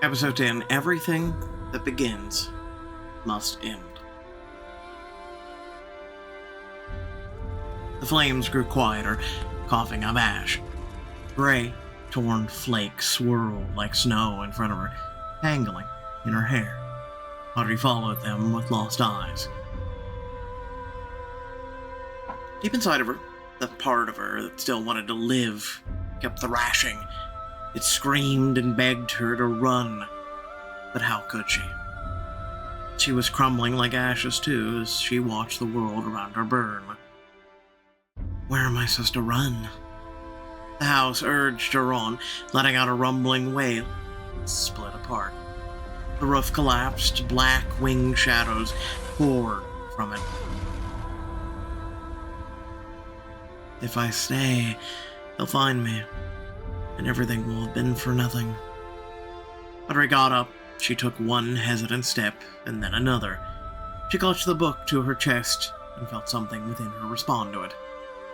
Episode 10, Everything that begins must end. The flames grew quieter, coughing up ash. Gray, torn flakes swirled like snow in front of her, tangling in her hair. Audrey followed them with lost eyes. Deep inside of her, the part of her that still wanted to live kept thrashing. It screamed and begged her to run, but how could she? She was crumbling like ashes too as she watched the world around her burn. Where am I supposed to run? The house urged her on, letting out a rumbling wail. It split apart. The roof collapsed, black winged shadows poured from it. If I stay, they'll find me, and everything will have been for nothing. Audrey got up. She took one hesitant step, and then another. She clutched the book to her chest and felt something within her respond to it.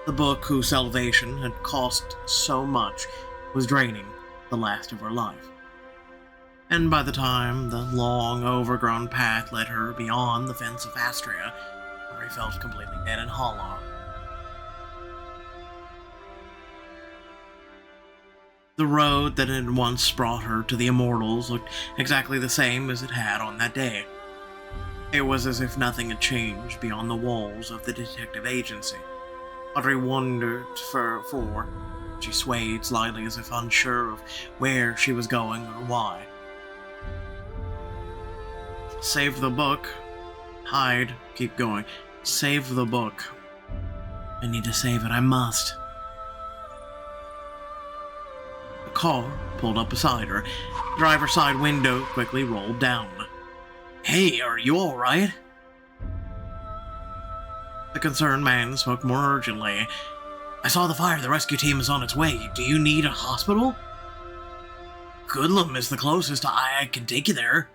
The book whose salvation had cost so much was draining the last of her life. And by the time the long, overgrown path led her beyond the fence of Astrea, Audrey felt completely dead and hollow. The road that had once brought her to the Immortals looked exactly the same as it had on that day. It was as if nothing had changed beyond the walls of the detective agency. Audrey wondered for. She swayed slightly as if unsure of where she was going or why. Save the book. Hide. Keep going. Save the book. I need to save it. I must. A car pulled up beside her. The driver's side window quickly rolled down. Hey, are you alright? The concerned man spoke more urgently. I saw the fire. The rescue team is on its way. Do you need a hospital? Goodlum is the closest. I can take you there.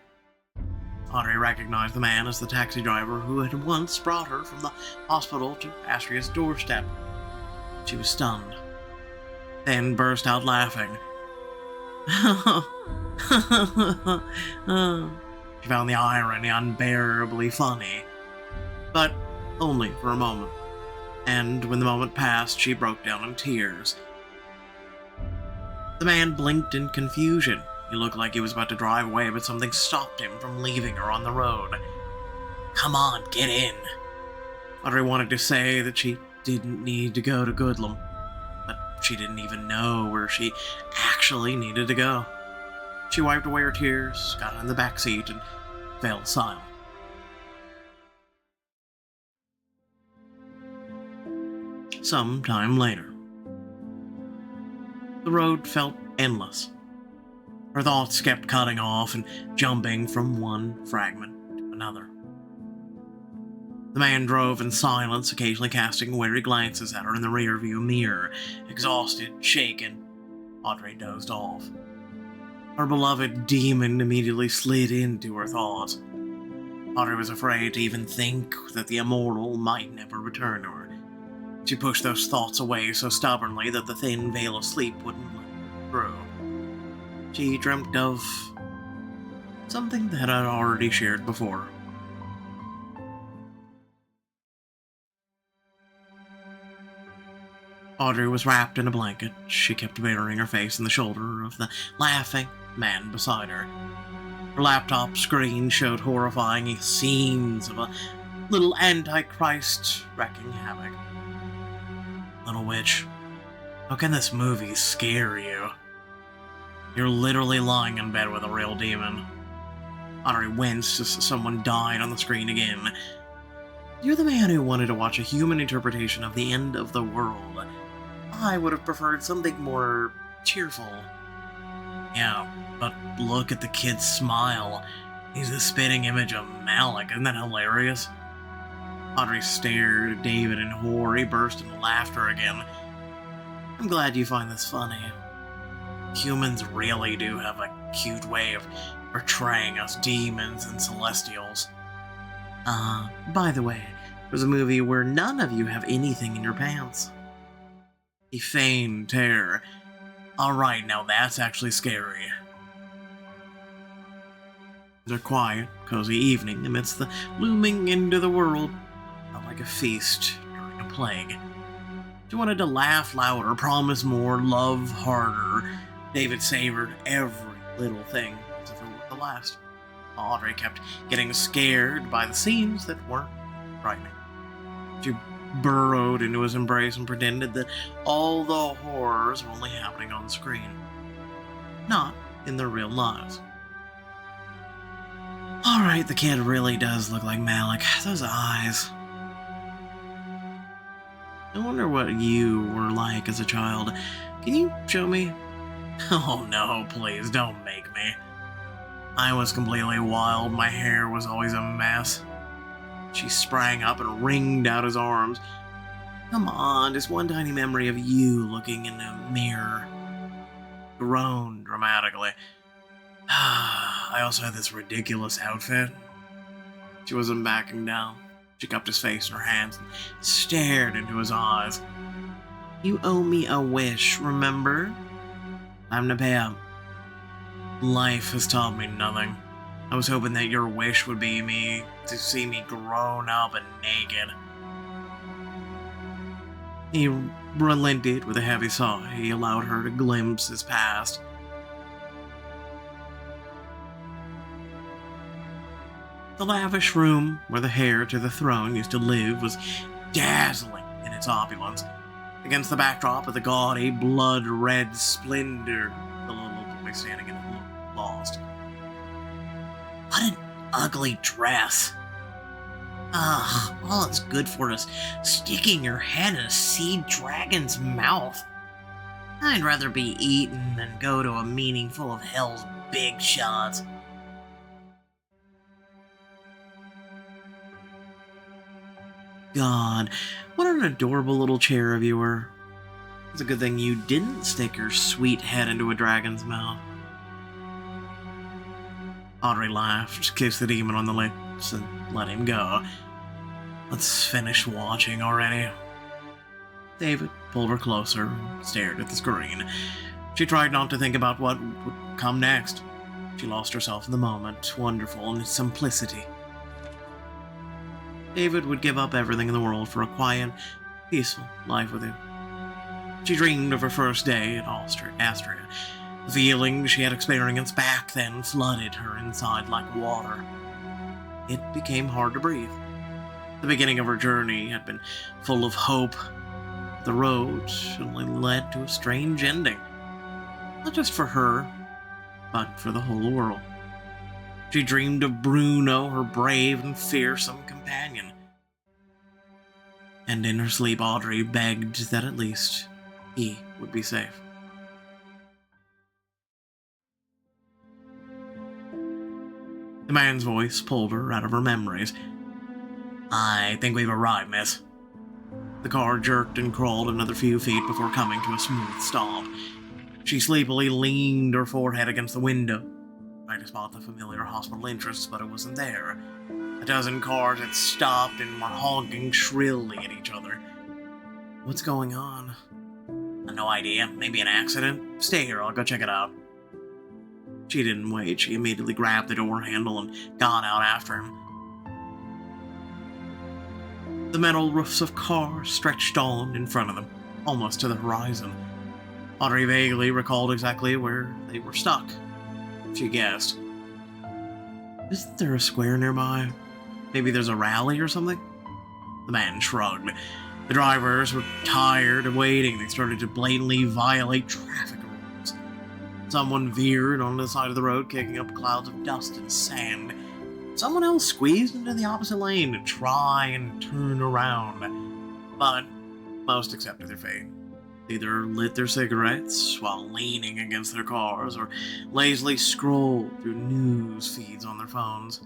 Audrey recognized the man as the taxi driver who had once brought her from the hospital to Astrea's doorstep. She was stunned, then burst out laughing. She found the irony unbearably funny, but only for a moment. And when the moment passed, she broke down in tears. The man blinked in confusion. He looked like he was about to drive away, but something stopped him from leaving her on the road. Come on, get in. Audrey wanted to say that she didn't need to go to Goodlum, but she didn't even know where she actually needed to go. She wiped away her tears, got in the back seat, and fell silent. Some time later, the road felt endless. Her thoughts kept cutting off and jumping from one fragment to another. The man drove in silence, occasionally casting wary glances at her in the rearview mirror. Exhausted, shaken, Audrey dozed off. Her beloved demon immediately slid into her thoughts. Audrey was afraid to even think that the immortal might never return to her. She pushed those thoughts away so stubbornly that the thin veil of sleep wouldn't let her through. She dreamt of something that I'd already shared before. Audrey was wrapped in a blanket. She kept burying her face in the shoulder of the laughing man beside her. Her laptop screen showed horrifying scenes of a little Antichrist wreaking havoc. Little witch, how can this movie scare you? You're literally lying in bed with a real demon. Audrey winced as someone died on the screen again. You're the man who wanted to watch a human interpretation of the end of the world. I would have preferred something more cheerful. Yeah, but look at the kid's smile. He's the spitting image of Malik. Isn't that hilarious? Audrey stared at David in horror. He burst into laughter again. I'm glad you find this funny. Humans really do have a cute way of portraying us demons and celestials. By the way, there's a movie where none of you have anything in your pants. He feigned terror. Alright, now that's actually scary. Their quiet, cozy evening amidst the looming end of the world felt like a feast during a plague. She wanted to laugh louder, promise more, love harder. David savored every little thing as if it were the last. Audrey kept getting scared by the scenes that weren't frightening. She burrowed into his embrace and pretended that all the horrors were only happening on screen, not in their real lives. Alright, the kid really does look like Malik. Those eyes. I wonder what you were like as a child. Can you show me? Oh no, please don't make me. I was completely wild. My hair was always a mess. She sprang up and wringed out his arms. Come on, just one tiny memory of you looking in a mirror. Groaned dramatically. I also had this ridiculous outfit. She wasn't backing down. She cupped his face in her hands and stared into his eyes. You owe me a wish, remember? Time to pay up. Life has taught me nothing. I was hoping that your wish would be to see me grown up and naked. He relented with a heavy sigh. He allowed her to glimpse his past. The lavish room where the heir to the throne used to live was dazzling in its opulence. Against the backdrop of the gaudy, blood-red splendor, the little boy standing in it looked lost. What an ugly dress. Ugh, all it's good for is sticking your head in a sea dragon's mouth. I'd rather be eaten than go to a meeting full of hell's big shots. God, what an adorable little cherub you were. It's a good thing you didn't stick your sweet head into a dragon's mouth. Audrey laughed, kissed the demon on the lips, and let him go. Let's finish watching already. David pulled her closer and stared at the screen. She tried not to think about what would come next. She lost herself in the moment, wonderful in its simplicity. David would give up everything in the world for a quiet, peaceful life with him. She dreamed of her first day at Astrea. The feelings she had experienced back then flooded her inside like water. It became hard to breathe. The beginning of her journey had been full of hope. The road only led to a strange ending. Not just for her, but for the whole world. She dreamed of Bruno, her brave and fearsome companion. And in her sleep, Audrey begged that at least he would be safe. The man's voice pulled her out of her memories. I think we've arrived, miss. The car jerked and crawled another few feet before coming to a smooth stop. She sleepily leaned her forehead against the window. Tried to spot the familiar hospital entrance, but it wasn't there. A dozen cars had stopped and were honking shrilly at each other. What's going on? No idea. Maybe an accident? Stay here, I'll go check it out. She didn't wait. She immediately grabbed the door handle and got out after him. The metal roofs of cars stretched on in front of them, almost to the horizon. Audrey vaguely recalled exactly where they were stuck. She guessed. Isn't there a square nearby? Maybe there's a rally or something? The man shrugged. The drivers were tired of waiting. They started to blatantly violate traffic rules. Someone veered onto the side of the road, kicking up clouds of dust and sand. Someone else squeezed into the opposite lane to try and turn around. But most accepted their fate. They either lit their cigarettes while leaning against their cars or lazily scrolled through news feeds on their phones.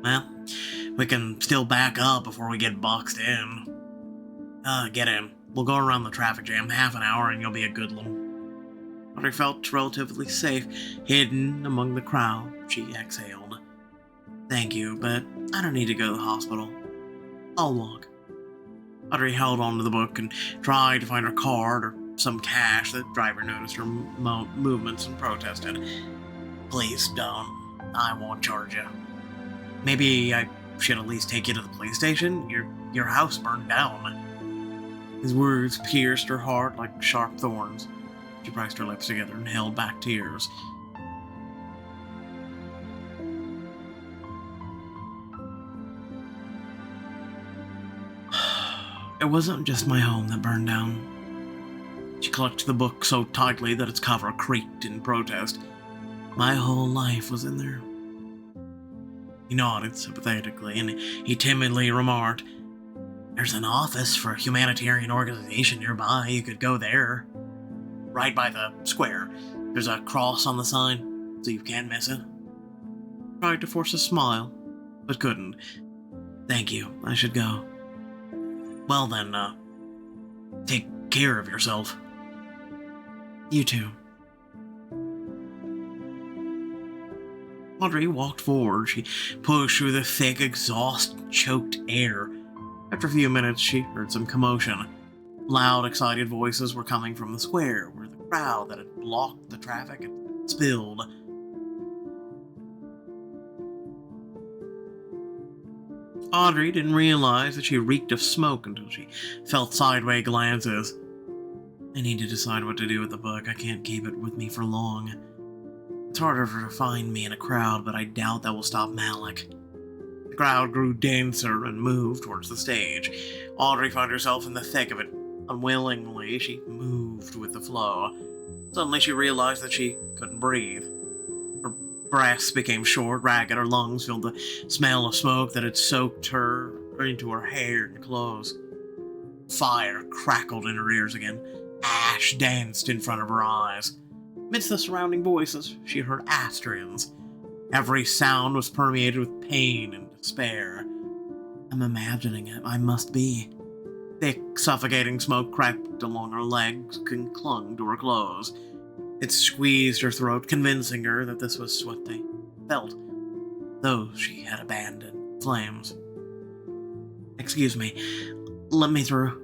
Well, we can still back up before we get boxed in. Get in. We'll go around the traffic jam, half an hour and you'll be a good one. Audrey felt relatively safe, hidden among the crowd. She exhaled. Thank you, but I don't need to go to the hospital. I'll walk. Audrey held onto the book and tried to find her card or some cash. The driver noticed her movements and protested. Please don't. I won't charge you. Maybe I should at least take you to the police station? Your house burned down. His words pierced her heart like sharp thorns. She pressed her lips together and held back tears. It wasn't just my home that burned down. She clutched the book so tightly that its cover creaked in protest. My whole life was in there. He nodded sympathetically, and he timidly remarked, "There's an office for a humanitarian organization nearby. You could go there. Right by the square. There's a cross on the sign, so you can't miss it." Tried to force a smile, but couldn't. "Thank you. I should go." "Well then, take care of yourself." "You too." Audrey walked forward. She pushed through the thick, exhaust-choked air. After a few minutes, she heard some commotion. Loud, excited voices were coming from the square, where the crowd that had blocked the traffic had spilled. Audrey didn't realize that she reeked of smoke until she felt sideways glances. "I need to decide what to do with the book. I can't keep it with me for long. It's harder to find me in a crowd, but I doubt that will stop Malik." The crowd grew denser and moved towards the stage. Audrey found herself in the thick of it. Unwillingly, she moved with the flow. Suddenly, she realized that she couldn't breathe. Her breaths became short, ragged. Her lungs filled the smell of smoke that had soaked her into her hair and clothes. Fire crackled in her ears again. Ash danced in front of her eyes. Amidst the surrounding voices, she heard Astrians. Every sound was permeated with pain and despair. I'm imagining it. I must be. Thick, suffocating smoke crept along her legs and clung to her clothes. It squeezed her throat, convincing her that this was what they felt, those she had abandoned. Flames. "Excuse me. Let me through."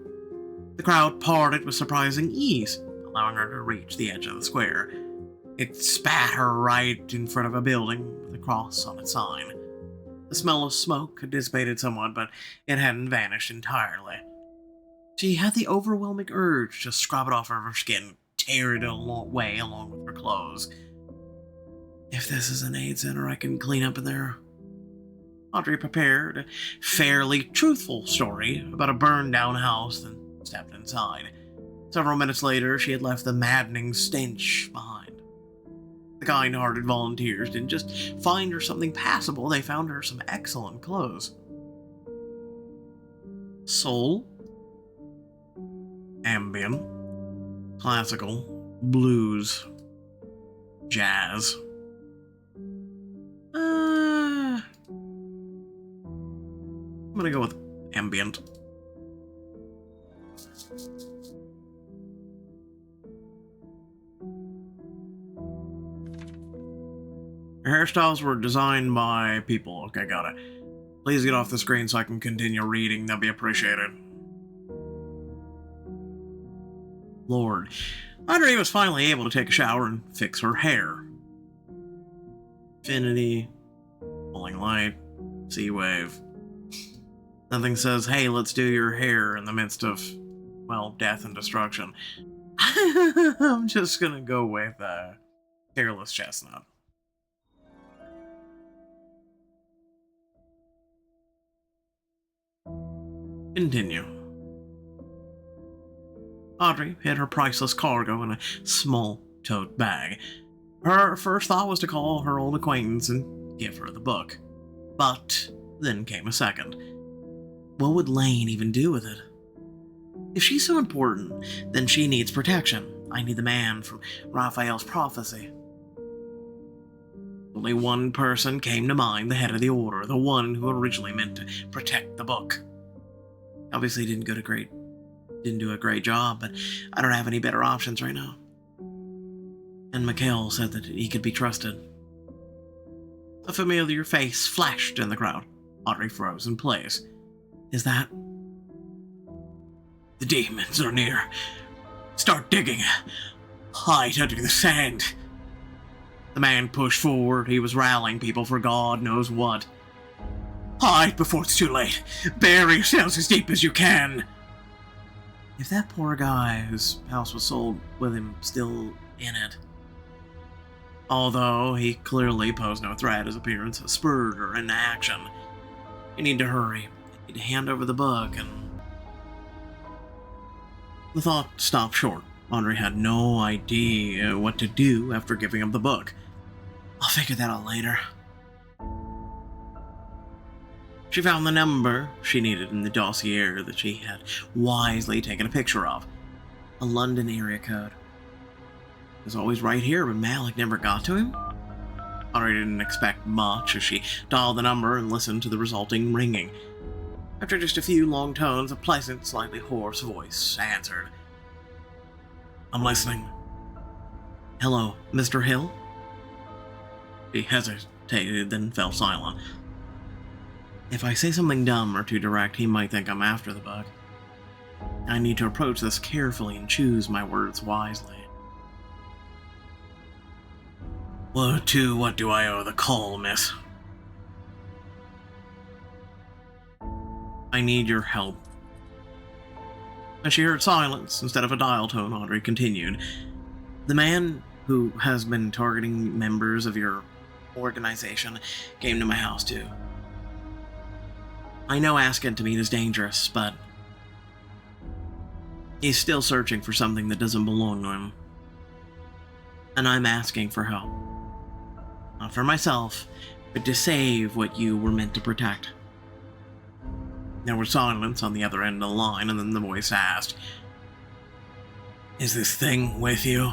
The crowd parted with surprising ease, allowing her to reach the edge of the square. It spat her right in front of a building with a cross on its sign. The smell of smoke had dissipated somewhat, but it hadn't vanished entirely. She had the overwhelming urge to scrub it off of her skin, tear it away along with her clothes. If this is an aid center, I can clean up in there. Audrey prepared a fairly truthful story about a burned-down house, then stepped inside. Several minutes later, she had left the maddening stench behind. The kind-hearted volunteers didn't just find her something passable, they found her some excellent clothes. Soul, ambient, classical, blues, jazz. I'm gonna go with ambient. Her hairstyles were designed by people. Okay, got it. Please get off the screen so I can continue reading. That'd be appreciated. Lord. Audrey was finally able to take a shower and fix her hair. Infinity, falling light, sea wave. Nothing says, hey, let's do your hair in the midst of, well, death and destruction. I'm just gonna go with Careless Chestnut. Continue. Audrey hid her priceless cargo in a small tote bag. Her first thought was to call her old acquaintance and give her the book. But then came a second. What would Lane even do with it? If she's so important, then she needs protection. I need the man from Raphael's prophecy. Only one person came to mind, the head of the order, the one who originally meant to protect the book. Obviously didn't do a great job, but I don't have any better options right now. And Mikhail said that he could be trusted. A familiar face flashed in the crowd. Audrey froze in place. Is that? The demons are near. Start digging. Hide under the sand. The man pushed forward. He was rallying people for God knows what. Hide before it's too late. Bury yourselves as deep as you can. If that poor guy whose house was sold with him still in it. Although he clearly posed no threat, his appearance spurred her into action. You need to hurry. You need to hand over the book and... The thought stopped short. Audrey had no idea what to do after giving him the book. I'll figure that out later. She found the number she needed in the dossier that she had wisely taken a picture of. A London area code. It was always right here, but Malik never got to him. Audrey didn't expect much as she dialed the number and listened to the resulting ringing. After just a few long tones, a pleasant, slightly hoarse voice answered. I'm listening. Hello, Mr. Hill? He hesitated, then fell silent. If I say something dumb or too direct, he might think I'm after the book. I need to approach this carefully and choose my words wisely. What do I owe the call, miss? I need your help. As she heard silence instead of a dial tone, Audrey continued. The man who has been targeting members of your organization came to my house too. I know asking to meet is dangerous, but he's still searching for something that doesn't belong to him. And I'm asking for help. Not for myself, but to save what you were meant to protect. There was silence on the other end of the line, and then the voice asked, Is this thing with you?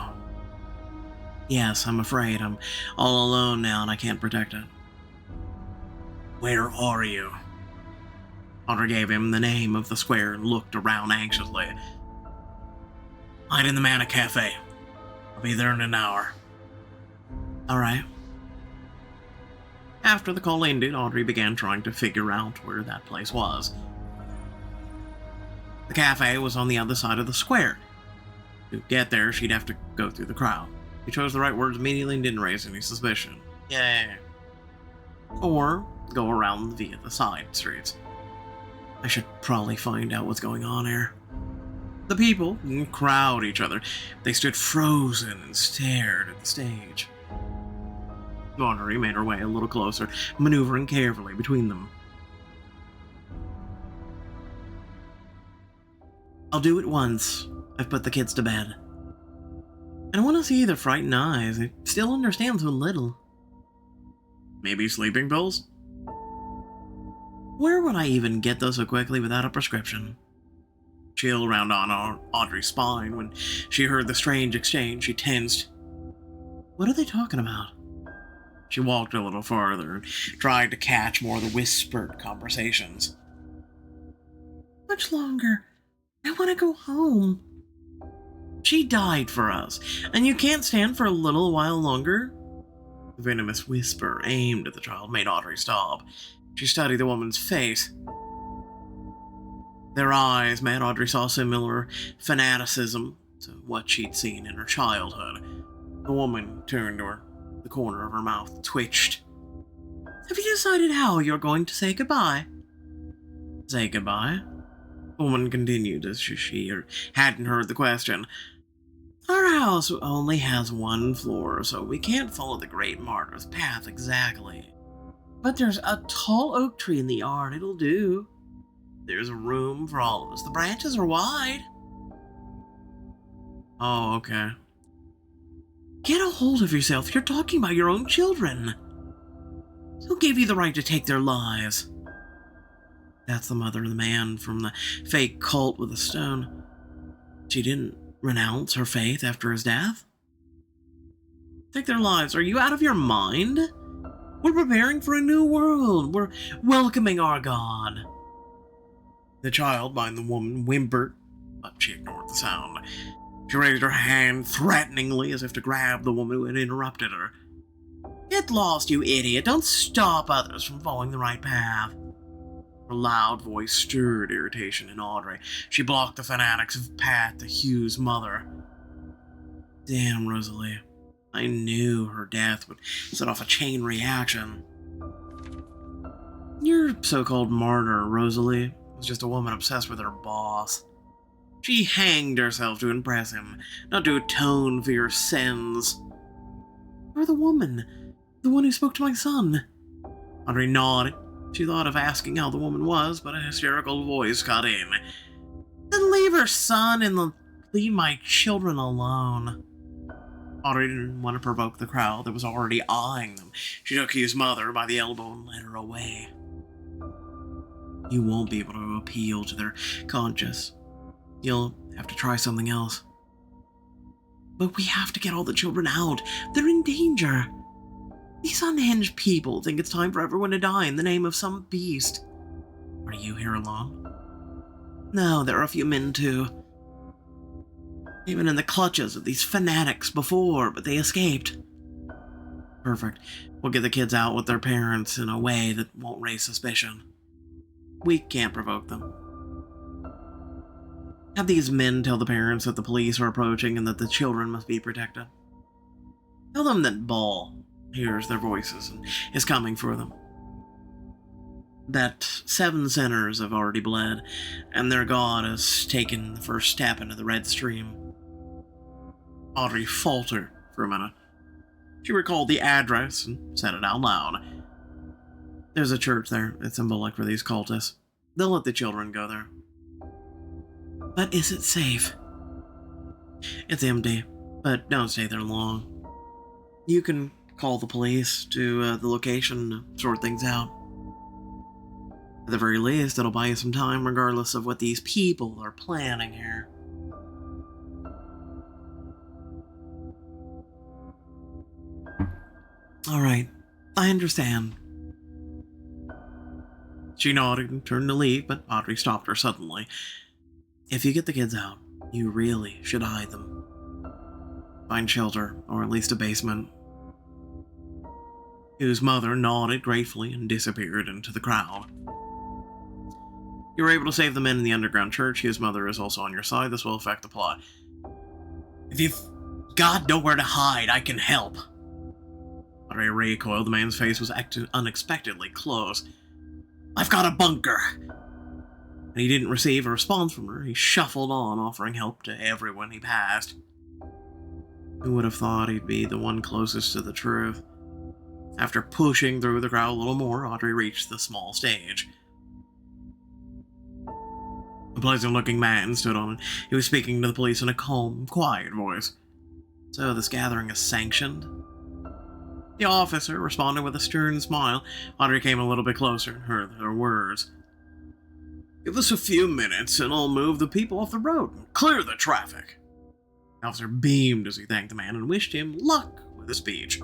Yes, I'm afraid. I'm all alone now and I can't protect it. Where are you? Otter gave him the name of the square and looked around anxiously. Hide in the Manna Cafe. I'll be there in an hour. Alright. After the call ended, Audrey began trying to figure out where that place was. The cafe was on the other side of the square. To get there, she'd have to go through the crowd. She chose the right words immediately and didn't raise any suspicion. Yay. Or go around via the side streets. I should probably find out what's going on here. The people crowd each other. They stood frozen and stared at the stage. Audrey made her way a little closer, maneuvering carefully between them. I'll do it once. I've put the kids to bed. I don't want to see their frightened eyes. I still understand so little. Maybe sleeping pills? Where would I even get those so quickly without a prescription? Chill ran on Audrey's spine. When she heard the strange exchange, she tensed. What are they talking about? She walked a little farther and tried to catch more of the whispered conversations. Much longer. I want to go home. She died for us, and you can't stand for a little while longer? The venomous whisper aimed at the child made Audrey stop. She studied the woman's face. Their eyes met. Audrey saw similar fanaticism to what she'd seen in her childhood. The woman turned to her. The corner of her mouth twitched. Have you decided how you're going to say goodbye? Say goodbye? The woman continued as she hadn't heard the question. Our house only has one floor, so we can't follow the Great Martyr's path exactly. But there's a tall oak tree in the yard. It'll do. There's room for all of us. The branches are wide. Oh, okay. Get a hold of yourself. You're talking about your own children. Who gave you the right to take their lives? That's the mother of the man from the fake cult with a stone. She didn't renounce her faith after his death? Take their lives. Are you out of your mind? We're preparing for a new world. We're welcoming our God. The child behind the woman whimpered, but she ignored the sound. She raised her hand threateningly as if to grab the woman who had interrupted her. Get lost, you idiot. Don't stop others from following the right path. Her loud voice stirred irritation in Audrey. She blocked the fanatic's path to Hugh's mother. Damn, Rosalie. I knew her death would set off a chain reaction. Your so-called martyr, Rosalie, was just a woman obsessed with her boss. She hanged herself to impress him, not to atone for your sins. Or the woman, the one who spoke to my son. Audrey nodded. She thought of asking how the woman was, but a hysterical voice cut in. Then leave her son and leave my children alone. Audrey didn't want to provoke the crowd that was already eyeing them. She took his mother by the elbow and led her away. You won't be able to appeal to their conscience. You'll have to try something else. But we have to get all the children out. They're in danger. These unhinged people think it's time for everyone to die in the name of some beast. Are you here alone? No, there are a few men too. They've been in the clutches of these fanatics before, but they escaped. Perfect. We'll get the kids out with their parents in a way that won't raise suspicion. We can't provoke them. Have these men tell the parents that the police are approaching and that the children must be protected. Tell them that Ball hears their voices and is coming for them. That 7 sinners have already bled, and their God has taken the first step into the Red Stream. Audrey faltered for a minute. She recalled the address and said it out loud. There's a church there. It's symbolic for these cultists. They'll let the children go there. But is it safe? It's empty, but don't stay there long. You can call the police to the location to sort things out. At the very least, it'll buy you some time regardless of what these people are planning here. Alright, I understand. She nodded and turned to leave, but Audrey stopped her suddenly. If you get the kids out, you really should hide them. Find shelter, or at least a basement. His mother nodded gratefully and disappeared into the crowd. You were able to save the men in the underground church. His mother is also on your side. This will affect the plot. If you've got nowhere to hide, I can help. Audrey recoiled. The man's face was unexpectedly close. I've got a bunker. And he didn't receive a response from her. He shuffled on, offering help to everyone he passed. Who would have thought he'd be the one closest to the truth? After pushing through the crowd a little more, Audrey reached the small stage. A pleasant-looking man stood on it. He was speaking to the police in a calm, quiet voice. So this gathering is sanctioned? The officer responded with a stern smile. Audrey came a little bit closer and heard her words. Give us a few minutes and I'll move the people off the road and clear the traffic. The officer beamed as he thanked the man and wished him luck with his speech.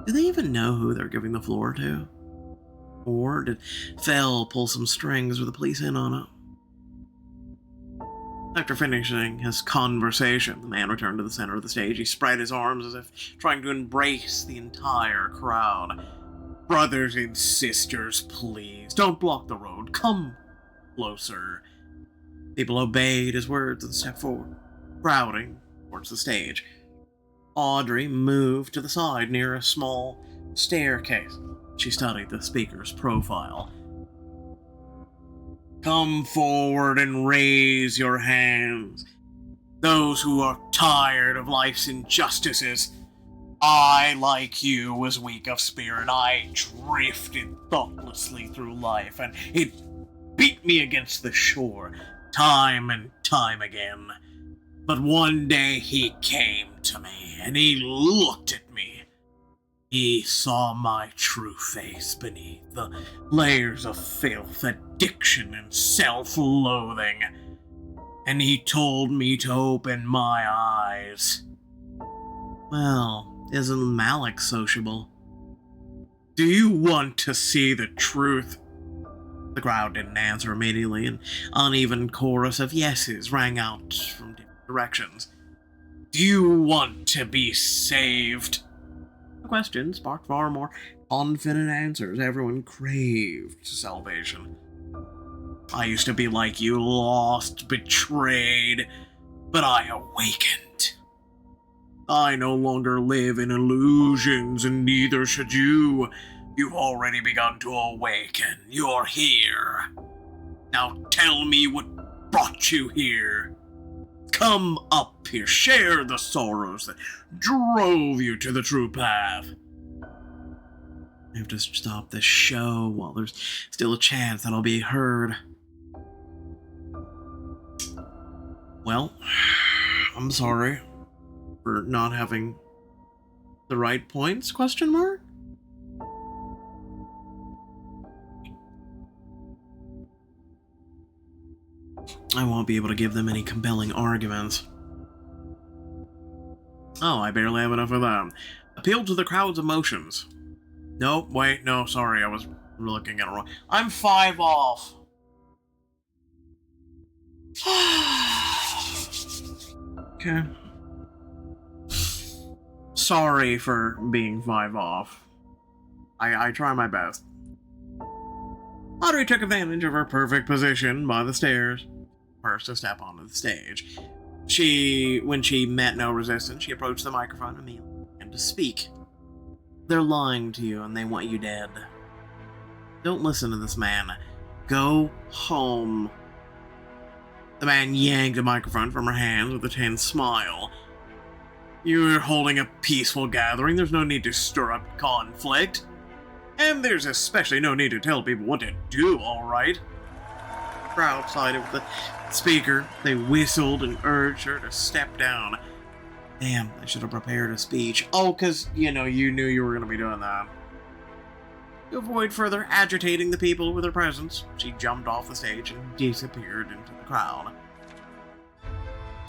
Do they even know who they're giving the floor to? Or did Fell pull some strings with the police in on it? After finishing his conversation, the man returned to the center of the stage. He spread his arms as if trying to embrace the entire crowd. Brothers and sisters, please, don't block the road. Come closer. People obeyed his words and stepped forward, crowding towards the stage. Audrey moved to the side near a small staircase. She studied the speaker's profile. Come forward and raise your hands. Those who are tired of life's injustices. I, like you, was weak of spirit. I drifted thoughtlessly through life, and it beat me against the shore, time and time again. But one day he came to me, and he looked at me. He saw my true face beneath the layers of filth, addiction, and self-loathing. And he told me to open my eyes. Well, isn't Malik sociable? Do you want to see the truth? The crowd didn't answer immediately. An uneven chorus of yeses rang out from different directions. Do you want to be saved? The question sparked far more confident answers. Everyone craved salvation. I used to be like you, lost, betrayed, but I awakened. I no longer live in illusions, and neither should you. You've already begun to awaken. You're here. Now tell me what brought you here. Come up here. Share the sorrows that drove you to the true path. I have to stop this show while there's still a chance that I'll be heard. Well, I'm sorry for not having the right points, question mark? I won't be able to give them any compelling arguments. Oh, I barely have enough of that. Appeal to the crowd's emotions. Nope, wait, no, sorry, I was looking at it wrong. I'm 5 off. Okay. Sorry for being 5 off. I try my best. Audrey took advantage of her perfect position by the stairs, first to step onto the stage. When she met no resistance, she approached the microphone immediately and to speak. They're lying to you and they want you dead. Don't listen to this man. Go home. The man yanked the microphone from her hands with a tense smile. You're holding a peaceful gathering. There's no need to stir up conflict. And there's especially no need to tell people what to do, alright? Crowd sided with the speaker. They whistled and urged her to step down. Damn, I should have prepared a speech. Oh, because, you knew you were going to be doing that. To avoid further agitating the people with her presence, she jumped off the stage and disappeared into the crowd.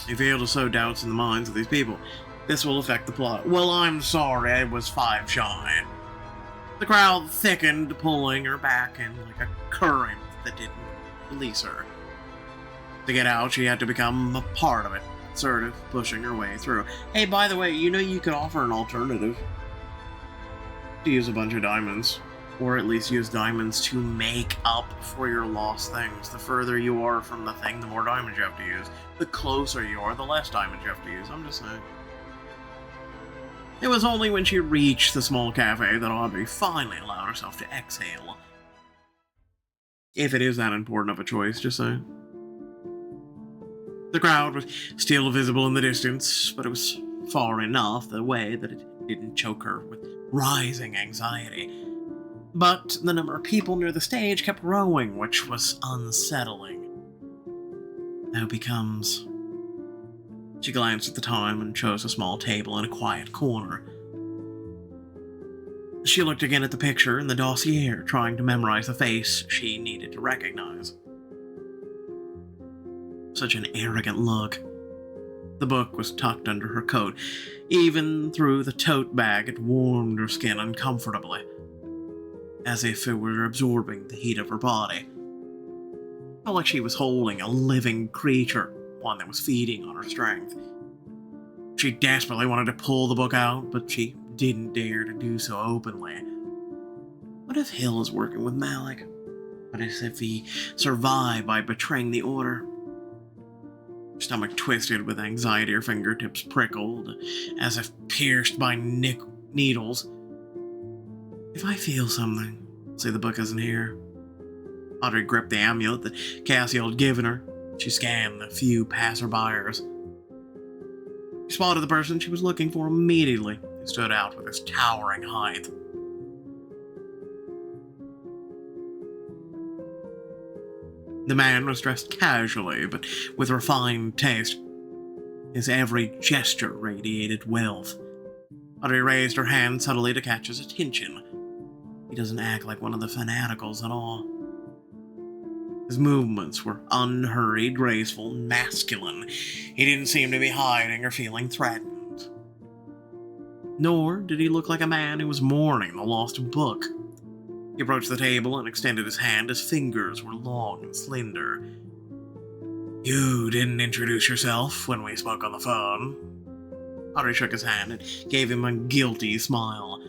You failed to sow doubts in the minds of these people. This will affect the plot. Well, I'm sorry, I was 5 shy. The crowd thickened, pulling her back in like a current that didn't release her. To get out, she had to become a part of it, sort of pushing her way through. Hey, by the way, you could offer an alternative. To use a bunch of diamonds. Or at least use diamonds to make up for your lost things. The further you are from the thing, the more diamonds you have to use. The closer you are, the less diamonds you have to use. I'm just saying. It was only when she reached the small cafe that Audrey finally allowed herself to exhale. If it is that important of a choice, just saying. The crowd was still visible in the distance, but it was far enough away that it didn't choke her with rising anxiety. But the number of people near the stage kept growing, which was unsettling. Now becomes... She glanced at the time and chose a small table in a quiet corner. She looked again at the picture in the dossier, trying to memorize the face she needed to recognize. Such an arrogant look. The book was tucked under her coat. Even through the tote bag, it warmed her skin uncomfortably, as if it were absorbing the heat of her body. Felt like she was holding a living creature, one that was feeding on her strength. She desperately wanted to pull the book out, but she didn't dare to do so openly. What if Hill is working with Malik? What if he survived by betraying the order? Her stomach twisted with anxiety, her fingertips prickled, as if pierced by needles. If I feel something, say the book isn't here. Audrey gripped the amulet that Cassie had given her. She scanned the few passerbyers. She spotted the person she was looking for immediately. He stood out with his towering height. The man was dressed casually, but with refined taste. His every gesture radiated wealth. Audrey raised her hand subtly to catch his attention. He doesn't act like one of the fanaticals at all. His movements were unhurried, graceful, masculine. He didn't seem to be hiding or feeling threatened. Nor did he look like a man who was mourning the lost book. He approached the table and extended his hand. His fingers were long and slender. You didn't introduce yourself when we spoke on the phone. Audrey shook his hand and gave him a guilty smile.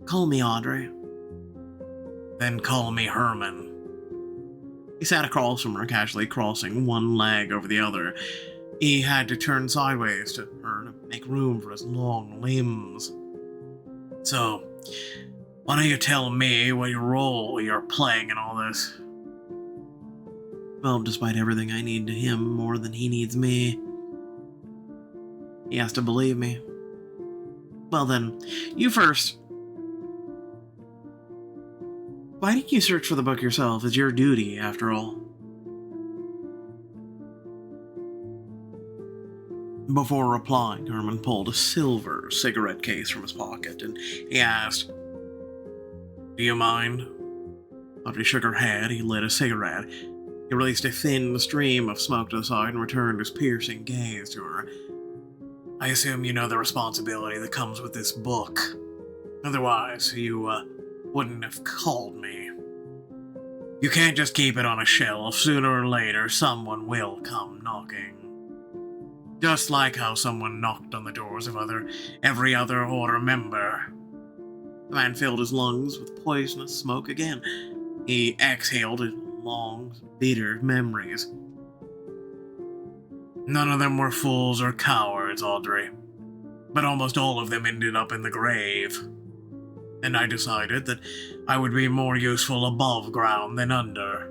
Call me Audrey. Then call me Herman. He sat across from her, casually crossing one leg over the other. He had to turn sideways to her to make room for his long limbs. So, why don't you tell me what role you're playing in all this? Well, despite everything, I need him more than he needs me. He has to believe me. Well then, you first. Why didn't you search for the book yourself? It's your duty, after all. Before replying, Herman pulled a silver cigarette case from his pocket, and he asked, "Do you mind?" Audrey shook her head. He lit a cigarette. He released a thin stream of smoke to the side and returned his piercing gaze to her. "I assume you know the responsibility that comes with this book. Otherwise, you wouldn't have called me. You can't just keep it on a shelf. Sooner or later, someone will come knocking. Just like how someone knocked on the doors of every other Order member." The man filled his lungs with poisonous smoke again. He exhaled in long, bitter memories. "None of them were fools or cowards, Audrey. But almost all of them ended up in the grave. And I decided that I would be more useful above ground than under."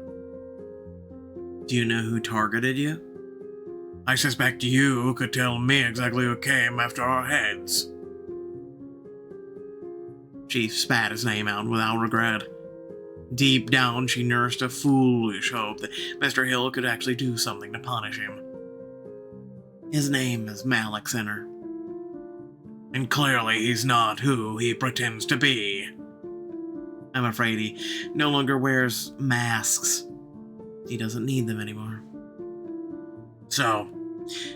"Do you know who targeted you?" "I suspect you could tell me exactly who came after our heads." She spat his name out without regret. Deep down, she nursed a foolish hope that Mr. Hill could actually do something to punish him. "His name is Malik Sinner." "And clearly he's not who he pretends to be." "I'm afraid he no longer wears masks. He doesn't need them anymore." "So,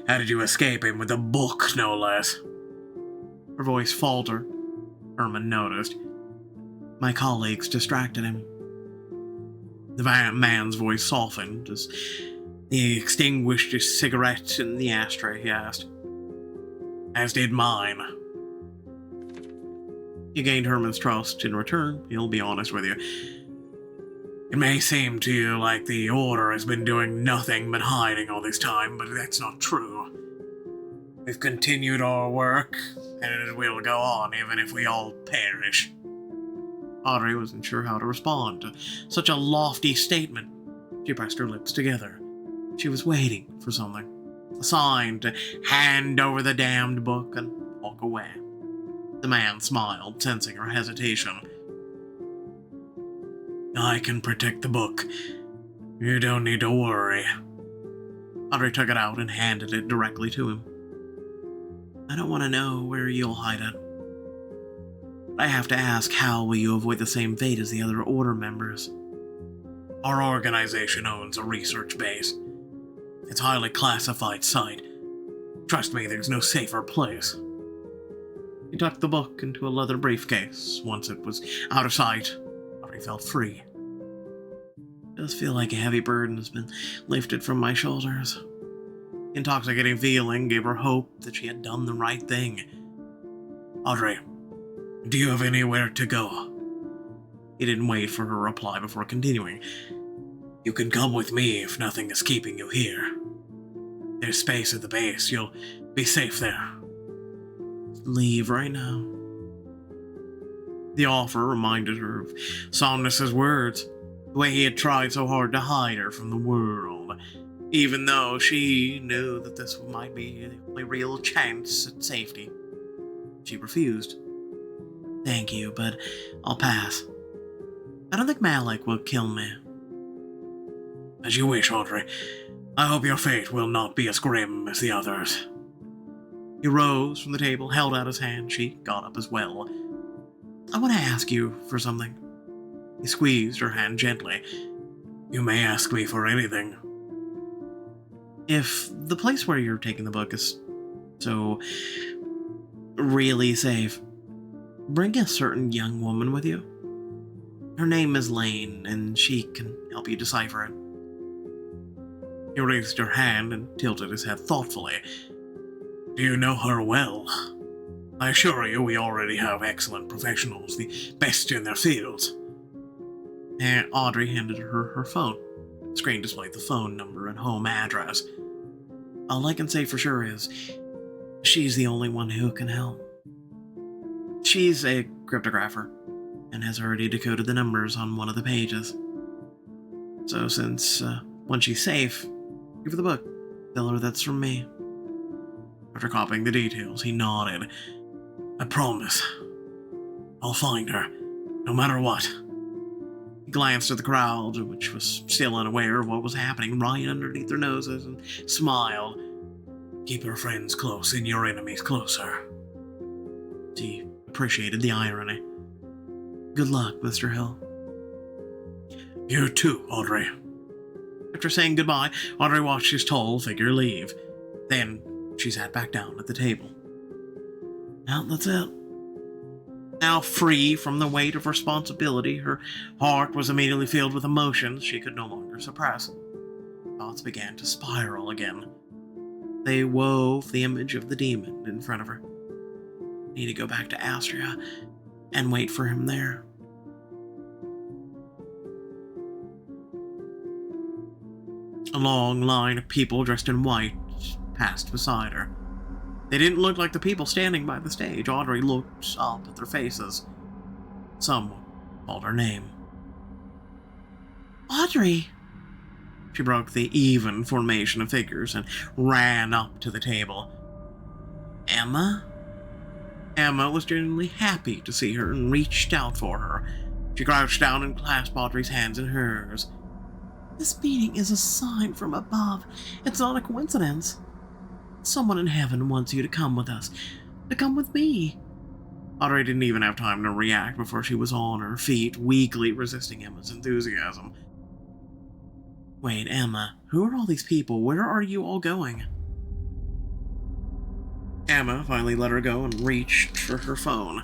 how did you escape him with a book, no less?" Her voice faltered. Herman noticed. "My colleagues distracted him." The man's voice softened as he extinguished his cigarette in the ashtray. He asked, "As did mine." You gained Herman's trust. In return, he'll be honest with you. "It may seem to you like the Order has been doing nothing but hiding all this time, but that's not true. We've continued our work, and it will go on even if we all perish." Audrey wasn't sure how to respond to such a lofty statement. She pressed her lips together. She was waiting for something. A sign to hand over the damned book and walk away. The man smiled, sensing her hesitation. "I can protect the book. You don't need to worry." Audrey took it out and handed it directly to him. "I don't want to know where you'll hide it. But I have to ask, how will you avoid the same fate as the other Order members?" "Our organization owns a research base. It's a highly classified site. Trust me, there's no safer place." He tucked the book into a leather briefcase. Once it was out of sight, Audrey felt free. "It does feel like a heavy burden has been lifted from my shoulders." The intoxicating feeling gave her hope that she had done the right thing. "Audrey, do you have anywhere to go?" He didn't wait for her reply before continuing. "You can come with me if nothing is keeping you here. There's space at the base. You'll be safe there." "Leave right now." The offer reminded her of Somnus's words, the way he had tried so hard to hide her from the world, even though she knew that this might be the only real chance at safety. She refused. "Thank you, but I'll pass. I don't think Malik will kill me." "As you wish, Audrey. I hope your fate will not be as grim as the others." He rose from the table, held out his hand. She got up as well. "I want to ask you for something." He squeezed her hand gently. "You may ask me for anything." "If the place where you're taking the book is so really safe, bring a certain young woman with you. Her name is Lane, and she can help you decipher it." He raised her hand and tilted his head thoughtfully. "Do you know her well? I assure you we already have excellent professionals, the best in their fields." And Audrey handed her her phone. The screen displayed the phone number and home address. All I can say for sure is she's the only one who can help. She's a cryptographer and has already decoded the numbers on one of the pages. So since once she's safe, give her the book. Tell her that's from me. After copying the details, he nodded. I promise. I'll find her, no matter what. He glanced at the crowd, which was still unaware of what was happening right underneath their noses, and smiled. Keep your friends close and your enemies closer. He appreciated the irony. Good luck, Mr. Hill. You too, Audrey. After saying goodbye, Audrey watched his tall figure leave. Then she sat back down at the table. Now that's it. Now free from the weight of responsibility, her heart was immediately filled with emotions she could no longer suppress. Thoughts began to spiral again. They wove the image of the demon in front of her. Need to go back to Astrea and wait for him there. A long line of people dressed in white passed beside her. They didn't look like the people standing by the stage. Audrey looked up at their faces. Someone called her name. Audrey! She broke the even formation of figures and ran up to the table. Emma? Emma was genuinely happy to see her and reached out for her. She crouched down and clasped Audrey's hands in hers. This meeting is a sign from above. It's not a coincidence. Someone in heaven wants you to come with us. To come with me. Audrey didn't even have time to react before she was on her feet, weakly resisting Emma's enthusiasm. Wait, Emma, who are all these people? Where are you all going? Emma finally let her go and reached for her phone.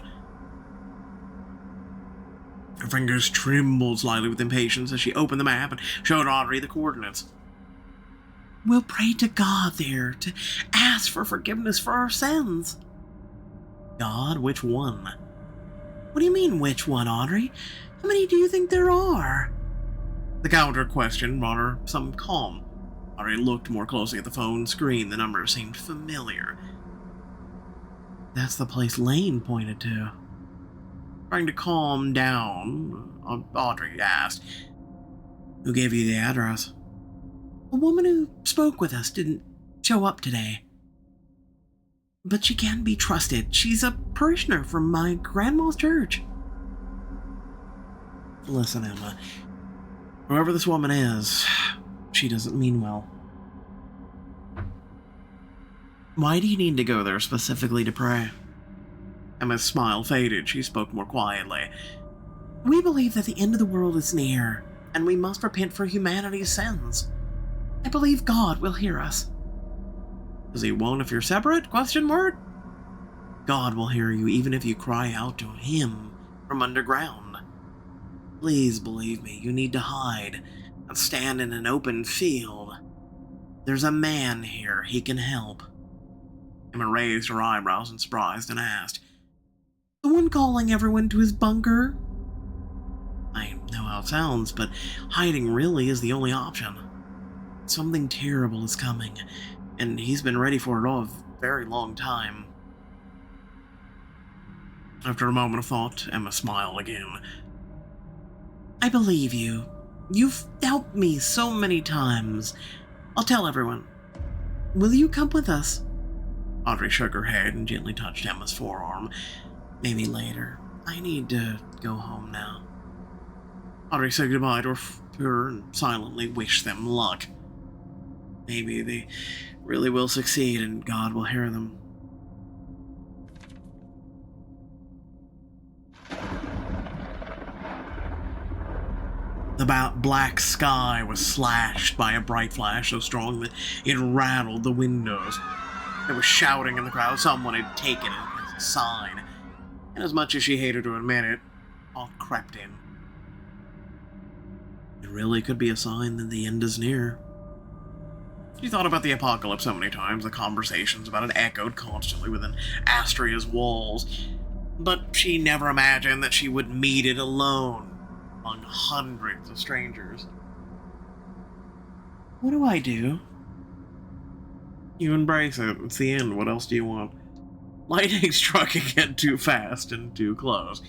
Her fingers trembled slightly with impatience as she opened the map and showed Audrey the coordinates. We'll pray to God there to ask for forgiveness for our sins. God? Which one? What do you mean, which one, Audrey? How many do you think there are? The counter question brought her some calm. Audrey looked more closely at the phone screen. The number seemed familiar. That's the place Lane pointed to. Trying to calm down, Audrey asked, Who gave you the address? A woman who spoke with us didn't show up today. But she can be trusted. She's a parishioner from my grandma's church. Listen, Emma. Whoever this woman is, she doesn't mean well. Why do you need to go there specifically to pray? Emma's smile faded. She spoke more quietly. We believe that the end of the world is near, and we must repent for humanity's sins. I believe God will hear us. Does he won't if you're separate? ? God will hear you even if you cry out to him from underground. Please believe me, you need to hide and stand in an open field. There's a man here, he can help. Emma raised her eyebrows in surprise and asked, The one calling everyone to his bunker? I know how it sounds, but hiding really is the only option. Something terrible is coming, and he's been ready for it all a very long time. After a moment of thought, Emma smiled again. I believe you. You've helped me so many times. I'll tell everyone. Will you come with us? Audrey shook her head and gently touched Emma's forearm. Maybe later. I need to go home now. Audrey said goodbye to her and silently wished them luck. Maybe they really will succeed and God will hear them. The black sky was slashed by a bright flash so strong that it rattled the windows. There was shouting in the crowd. Someone had taken it as a sign. And as much as she hated to admit it, all crept in. It really could be a sign that the end is near. She thought about the apocalypse so many times, the conversations about it echoed constantly within Astrea's walls, but she never imagined that she would meet it alone among hundreds of strangers. What do I do? You embrace it. It's the end. What else do you want? Lightning struck again too fast and too close.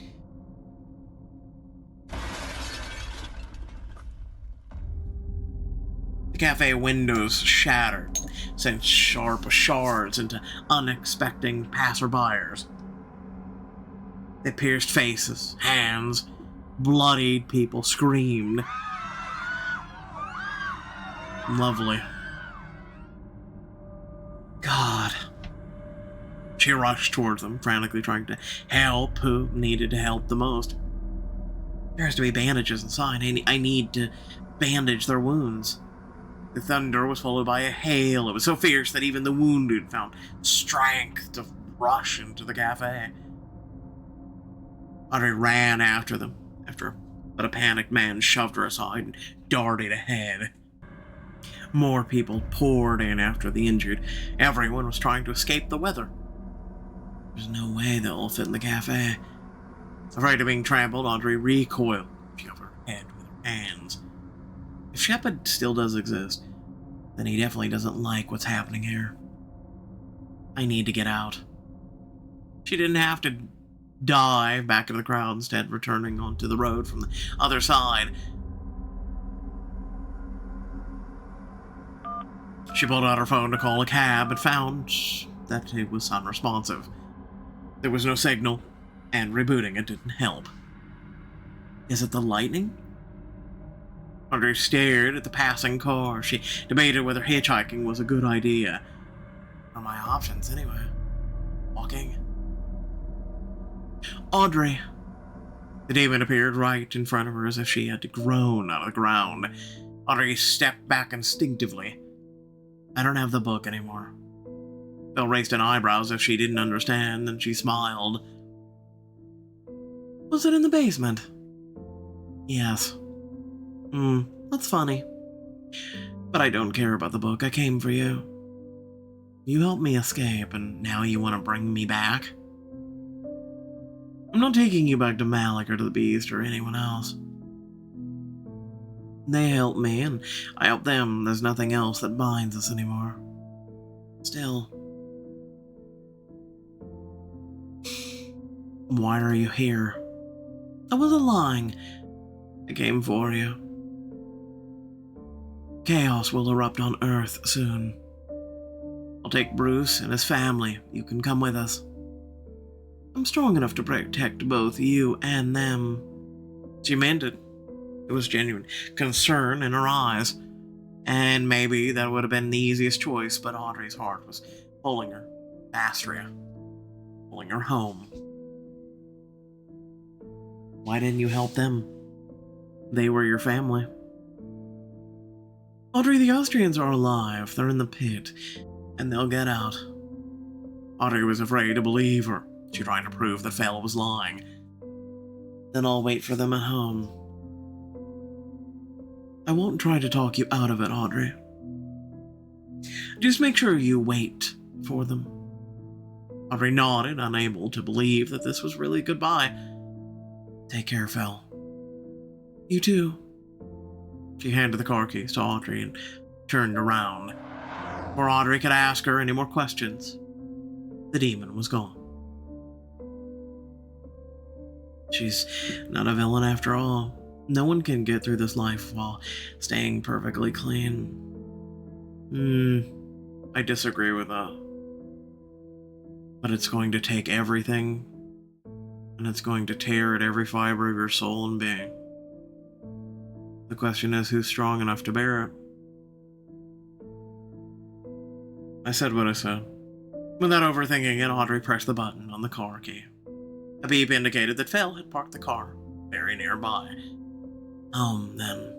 The cafe windows shattered, sent sharp shards into unexpecting passerbyers. They pierced faces, hands, bloodied people screamed. Lovely. God. She rushed towards them, frantically trying to help who needed to help the most. There has to be bandages inside. I need to bandage their wounds. The thunder was followed by a hail. It was so fierce that even the wounded found strength to rush into the cafe. Audrey ran after them, but a panicked man shoved her aside and darted ahead. More people poured in after the injured. Everyone was trying to escape the weather. There's no way they'll fit in the cafe. Afraid of being trampled, Audrey recoiled. She covered her head with her hands. If Shepard still does exist, then he definitely doesn't like what's happening here. I need to get out. She didn't have to dive back into the crowd, instead returning onto the road from the other side. She pulled out her phone to call a cab, but found that it was unresponsive. There was no signal, and rebooting it didn't help. Is it the lightning? Audrey stared at the passing car. She debated whether hitchhiking was a good idea. What are my options, anyway? Walking? Audrey! The demon appeared right in front of her as if she had grown out of the ground. Audrey stepped back instinctively. I don't have the book anymore. Bill raised an eyebrow as if she didn't understand, then she smiled. Was it in the basement? Yes. That's funny. But I don't care about the book. I came for you. You helped me escape, and now you want to bring me back? I'm not taking you back to Malik or to the Beast or anyone else. They helped me, and I helped them. There's nothing else that binds us anymore. Still. Why are you here? I wasn't lying. I came for you. Chaos will erupt on Earth soon. I'll take Bruce and his family. You can come with us. I'm strong enough to protect both you and them. She meant it. It was genuine concern in her eyes. And maybe that would have been the easiest choice, but Audrey's heart was pulling her to Astrea, pulling her home. Why didn't you help them? They were your family. Audrey, the Austrians are alive. They're in the pit, and they'll get out. Audrey was afraid to believe her. She tried to prove that Fell was lying. Then I'll wait for them at home. I won't try to talk you out of it, Audrey. Just make sure you wait for them. Audrey nodded, unable to believe that this was really goodbye. Take care, Fell. You too. She handed the car keys to Audrey and turned around. Before Audrey could ask her any more questions, the demon was gone. She's not a villain after all. No one can get through this life while staying perfectly clean. I disagree with that. But it's going to take everything, and it's going to tear at every fiber of your soul and being. The question is, who's strong enough to bear it? I said what I said. Without overthinking it, Audrey pressed the button on the car key. A beep indicated that Fell had parked the car very nearby. Home, then.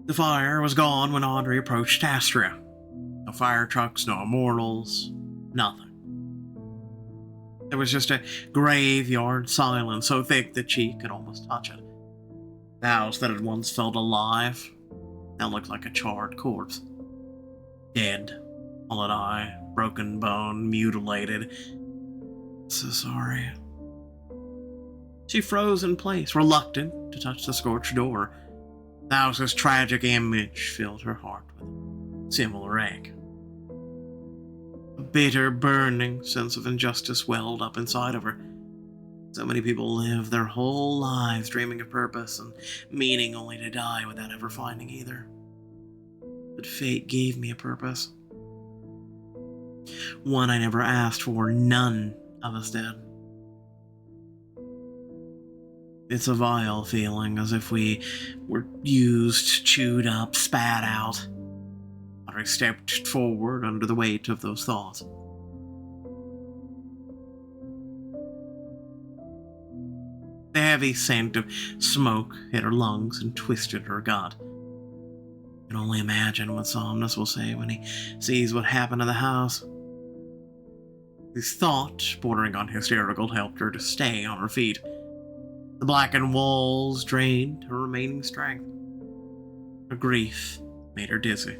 The fire was gone when Audrey approached Astrea. No fire trucks, no immortals, nothing. There was just a graveyard silence so thick that she could almost touch it. The house that had once felt alive now looked like a charred corpse. Dead, mullet eye, broken bone, mutilated. So sorry. She froze in place, reluctant to touch the scorched door. The house's tragic image filled her heart with similar ache. A bitter, burning sense of injustice welled up inside of her. So many people live their whole lives dreaming of purpose and meaning only to die without ever finding either. But fate gave me a purpose. One I never asked for, none of us did. It's a vile feeling, as if we were used, chewed up, spat out. I stepped forward under the weight of those thoughts. The heavy scent of smoke hit her lungs and twisted her gut. I can only imagine what Somnus will say when he sees what happened to the house. This thought, bordering on hysterical, helped her to stay on her feet. The blackened walls drained her remaining strength. Her grief made her dizzy.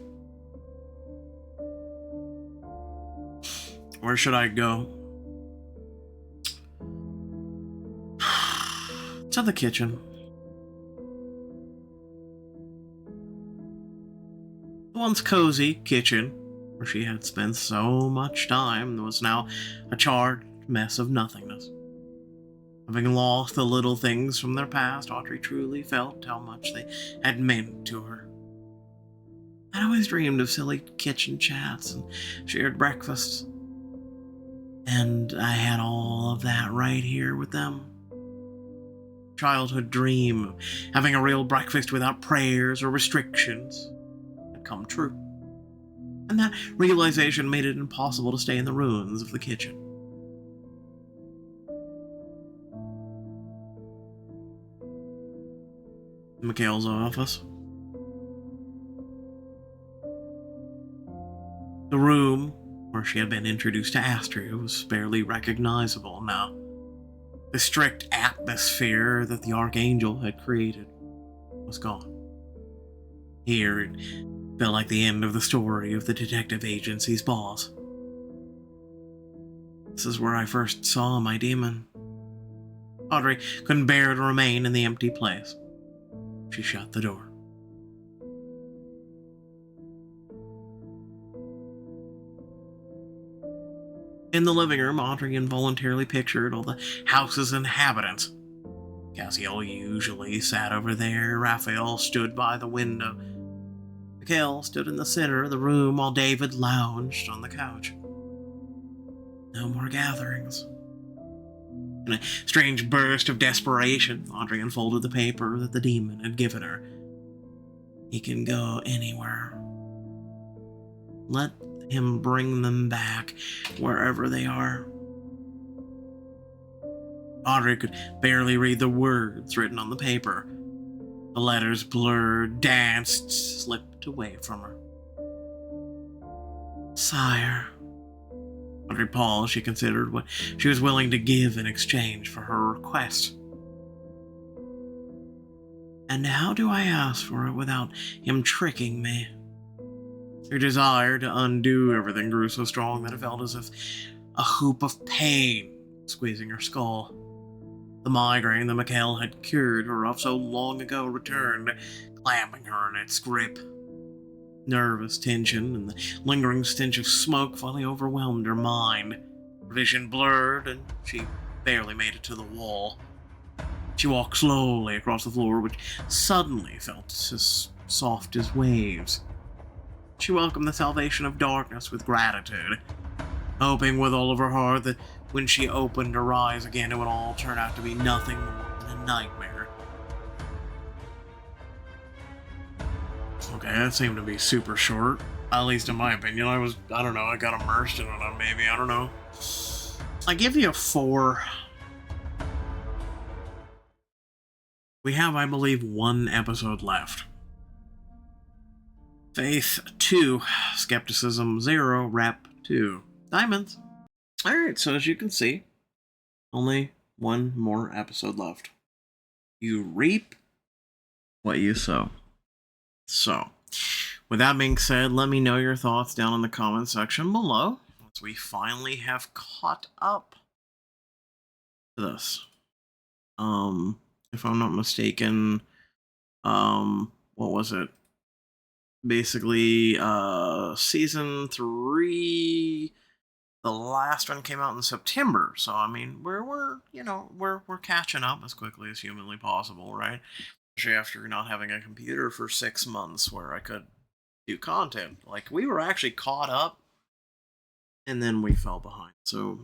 Where should I go? To the kitchen. The once cozy kitchen, where she had spent so much time, was now a charred mess of nothingness. Having lost the little things from their past, Audrey truly felt how much they had meant to her. I'd always dreamed of silly kitchen chats and shared breakfasts, and I had all of that right here with them. Childhood dream of having a real breakfast without prayers or restrictions had come true. And that realization made it impossible to stay in the ruins of the kitchen. Mikhail's office. The room where she had been introduced to Astrea was barely recognizable now. The strict atmosphere that the Archangel had created was gone. Here, it felt like the end of the story of the detective agency's boss. This is where I first saw my demon. Audrey couldn't bear to remain in the empty place. She shut the door. In the living room, Audrey involuntarily pictured all the house's inhabitants. Cassiel usually sat over there. Raphael stood by the window. Mikhail stood in the center of the room while David lounged on the couch. No more gatherings. In a strange burst of desperation, Audrey unfolded the paper that the demon had given her. He can go anywhere. Let him bring them back, wherever they are. Audrey could barely read the words written on the paper. The letters blurred, danced, slipped away from her. Sire. Audrey paused. She considered what she was willing to give in exchange for her request. And how do I ask for it without him tricking me? Her desire to undo everything grew so strong that it felt as if a hoop of pain squeezing her skull. The migraine that Mikhail had cured her of so long ago returned, clamping her in its grip. Nervous tension and the lingering stench of smoke finally overwhelmed her mind. Her vision blurred, and she barely made it to the wall. She walked slowly across the floor, which suddenly felt as soft as waves. She welcomed the salvation of darkness with gratitude, hoping with all of her heart that when she opened her eyes again, it would all turn out to be nothing more than a nightmare. Okay, that seemed to be super short. At least in my opinion. I don't know, I got immersed in it, maybe, I don't know. I give you a 4. We have, I believe, 1 episode left. Faith 2, Skepticism 0, Rep 2. Diamonds. Alright, so as you can see, only 1 more episode left. You reap what you sow. So, with that being said, let me know your thoughts down in the comment section below, once we finally have caught up to this. If I'm not mistaken, what was it? Basically, season 3, the last one came out in September. So I mean, we're catching up as quickly as humanly possible, right? Especially after not having a computer for 6 months where I could do content. Like we were actually caught up, and then we fell behind. So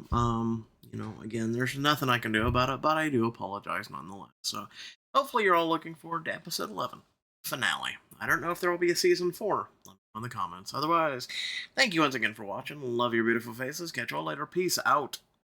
again, there's nothing I can do about it, but I do apologize nonetheless. So hopefully you're all looking forward to episode 11 finale. I don't know if there will be a season 4. Let me know in the comments. Otherwise, thank you once again for watching. Love your beautiful faces. Catch you all later. Peace out.